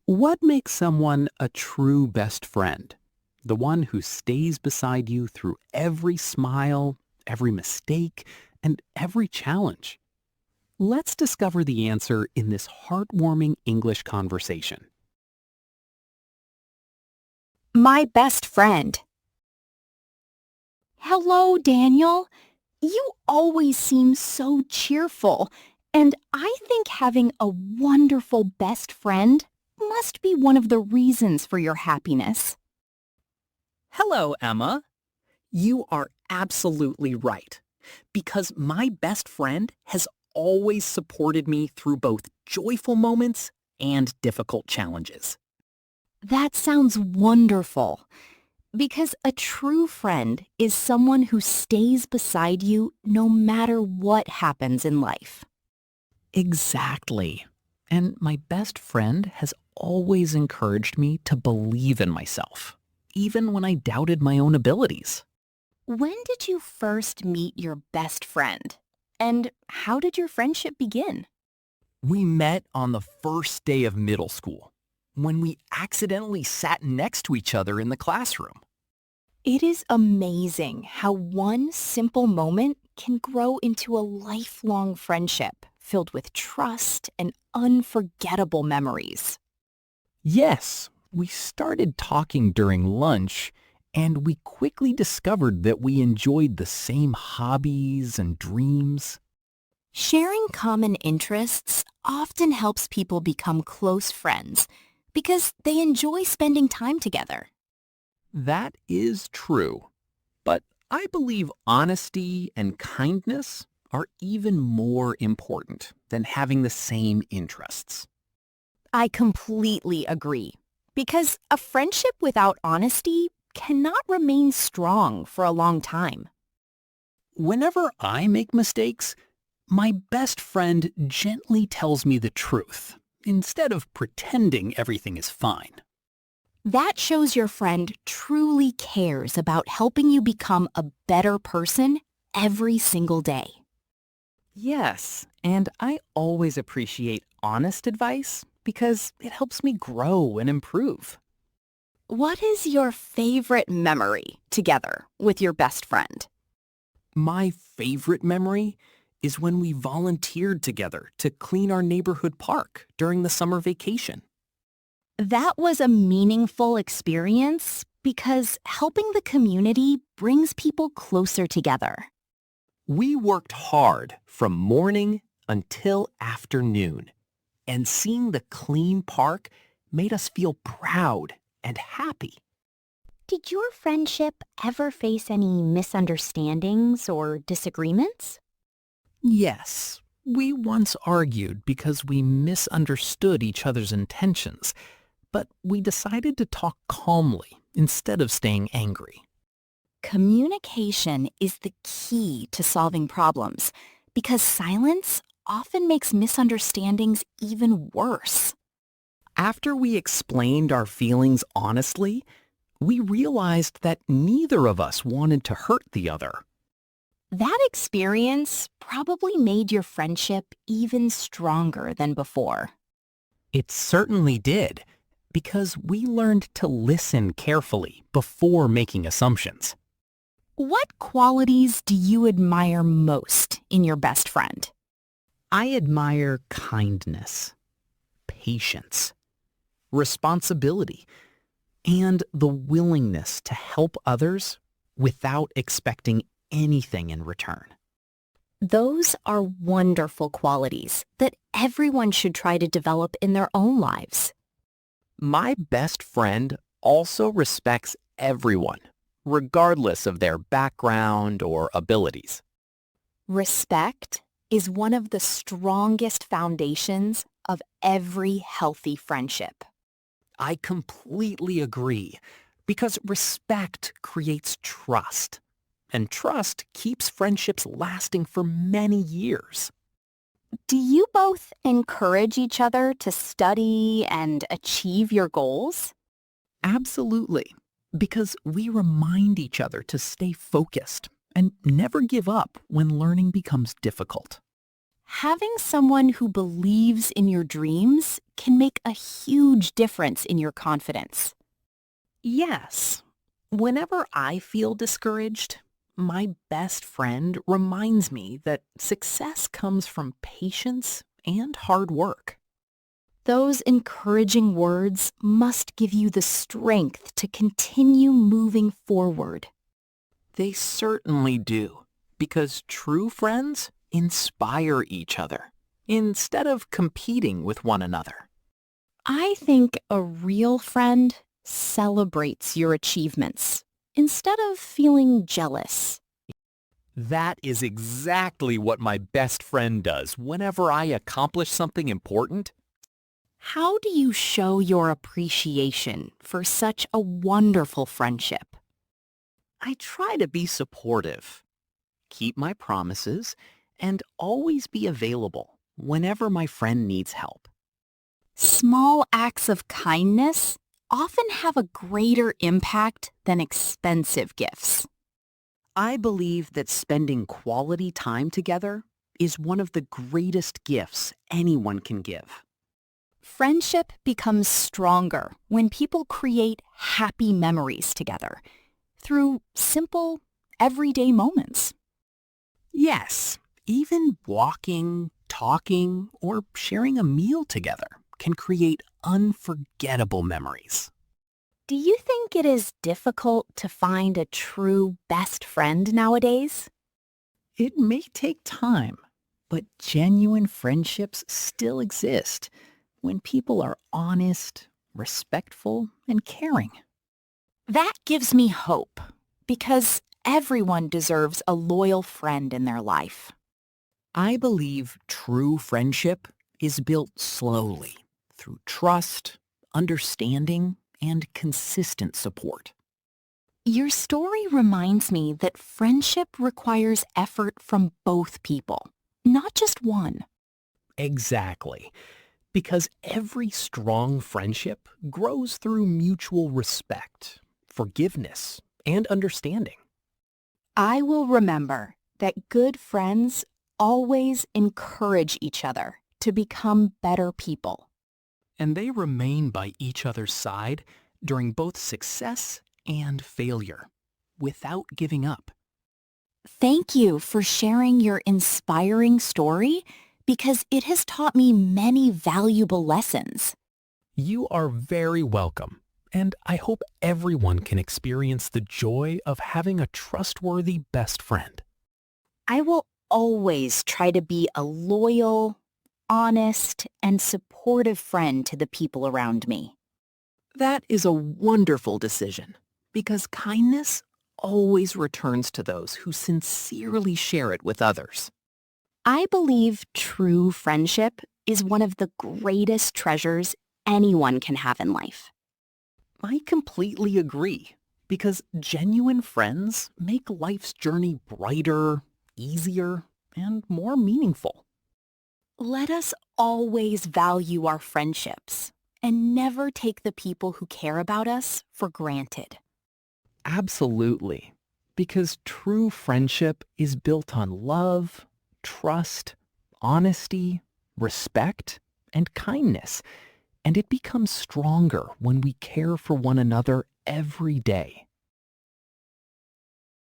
What makes someone a true best friend? The one who stays beside you through every smile, every mistake, and every challenge. Let's discover the answer in this heartwarming English conversation. My best friend. Hello, Daniel. You always seem so cheerful, and I think having a wonderful best friend must be one of the reasons for your happiness. Hello, Emma. You are absolutely right, because my best friend has always supported me through both joyful moments and difficult challenges. That sounds wonderful, because a true friend is someone who stays beside you no matter what happens in life. Exactly. And my best friend has always encouraged me to believe in myself, even when I doubted my own abilities. When did you first meet your best friend? And how did your friendship begin? We met on the first day of middle school, when we accidentally sat next to each other in the classroom. It is amazing how one simple moment can grow into a lifelong friendship filled with trust and unforgettable memories. Yes, we started talking during lunch, and we quickly discovered that we enjoyed the same hobbies and dreams. Sharing common interests often helps people become close friends because they enjoy spending time together. That is true. But I believe honesty and kindness are even more important than having the same interests. I completely agree, because a friendship without honesty cannot remain strong for a long time. Whenever I make mistakes, my best friend gently tells me the truth instead of pretending everything is fine. That shows your friend truly cares about helping you become a better person every single day. Yes, and I always appreciate honest advice because it helps me grow and improve. What is your favorite memory together with your best friend? My favorite memory is when we volunteered together to clean our neighborhood park during the summer vacation. That was a meaningful experience because helping the community brings people closer together. We worked hard from morning until afternoon, and seeing the clean park made us feel proud and happy. Did your friendship ever face any misunderstandings or disagreements? Yes, we once argued because we misunderstood each other's intentions, but we decided to talk calmly instead of staying angry. Communication is the key to solving problems because silence often makes misunderstandings even worse. After we explained our feelings honestly, we realized that neither of us wanted to hurt the other. That experience probably made your friendship even stronger than before. It certainly did, because we learned to listen carefully before making assumptions. What qualities do you admire most in your best friend? I admire kindness, patience, responsibility, and the willingness to help others without expecting anything in return. Those are wonderful qualities that everyone should try to develop in their own lives. My best friend also respects everyone, regardless of their background or abilities. Respect is one of the strongest foundations of every healthy friendship. I completely agree, because respect creates trust, and trust keeps friendships lasting for many years. Do you both encourage each other to study and achieve your goals? Absolutely, because we remind each other to stay focused and never give up when learning becomes difficult. Having someone who believes in your dreams can make a huge difference in your confidence. Yes. Whenever I feel discouraged, my best friend reminds me that success comes from patience and hard work. Those encouraging words must give you the strength to continue moving forward. They certainly do, because true friends inspire each other instead of competing with one another. I think a real friend celebrates your achievements instead of feeling jealous. That is exactly what my best friend does whenever I accomplish something important. How do you show your appreciation for such a wonderful friendship? I try to be supportive, keep my promises, and always be available whenever my friend needs help. Small acts of kindness often have a greater impact than expensive gifts. I believe that spending quality time together is one of the greatest gifts anyone can give. Friendship becomes stronger when people create happy memories together through simple, everyday moments. Yes, even walking, talking, or sharing a meal together can create unforgettable memories. Do you think it is difficult to find a true best friend nowadays? It may take time, but genuine friendships still exist when people are honest, respectful, and caring. That gives me hope because everyone deserves a loyal friend in their life. I believe true friendship is built slowly through trust, understanding, and consistent support. Your story reminds me that friendship requires effort from both people, not just one. Exactly. Because every strong friendship grows through mutual respect, forgiveness, and understanding. I will remember that good friends always encourage each other to become better people. And they remain by each other's side during both success and failure, without giving up. Thank you for sharing your inspiring story because it has taught me many valuable lessons. You are very welcome, and I hope everyone can experience the joy of having a trustworthy best friend. I will always try to be a loyal, honest, and supportive friend to the people around me. That is a wonderful decision because kindness always returns to those who sincerely share it with others. I believe true friendship is one of the greatest treasures anyone can have in life. I completely agree because genuine friends make life's journey brighter, easier, and more meaningful. Let us always value our friendships and never take the people who care about us for granted. Absolutely, because true friendship is built on love, trust, honesty, respect, and kindness, and it becomes stronger when we care for one another every day.